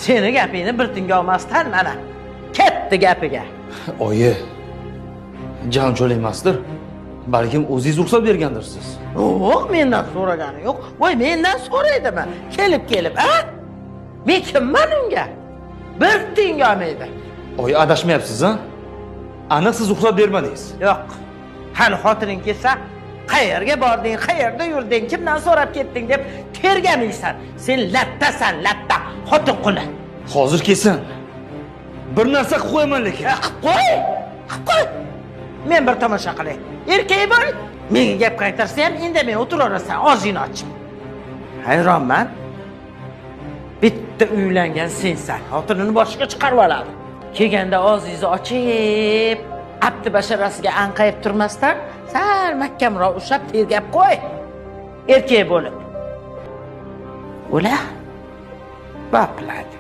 seni gapingni bir tinga olmasdan mana ketdi gapiga. Oyi, jan cho'l emasdir. Balkim o'zingiz ruxsat bergandirsiz. Yo'q, mendan so'ragani yo'q. Voy, mendan so'raydimi? Kelib, ha? Men kimman unga? Bir tinga olmaydi. Oyi, adashmayapsiz, ha? Aniq siz ruxsat bermadingiz. Yo'q. Hali xotining kelsa, qayerga bording, qayerda yurding, kimdan so'rab ketding deb tergamaysan. Sen lattasan, latta, xotin quli. Hozir kelsin. Bir narsa qilib qo'yaman lekin. Qilib qo'y. Men bir tomosha qilay. Erkak bo'l. Menga gap qaytarsa ham indamay o'tiraverasan, og'zingni ochib. Hayronman. Bitta uylangan sensan, xotinini boshiga chiqarib oladi. Kelganda og'zingizni ochib, abdi basharasiga anqayib turmasdan, sal mahkamroq ushlab tergab qo'y. Erkak bo'lib. O'la. Bapladi.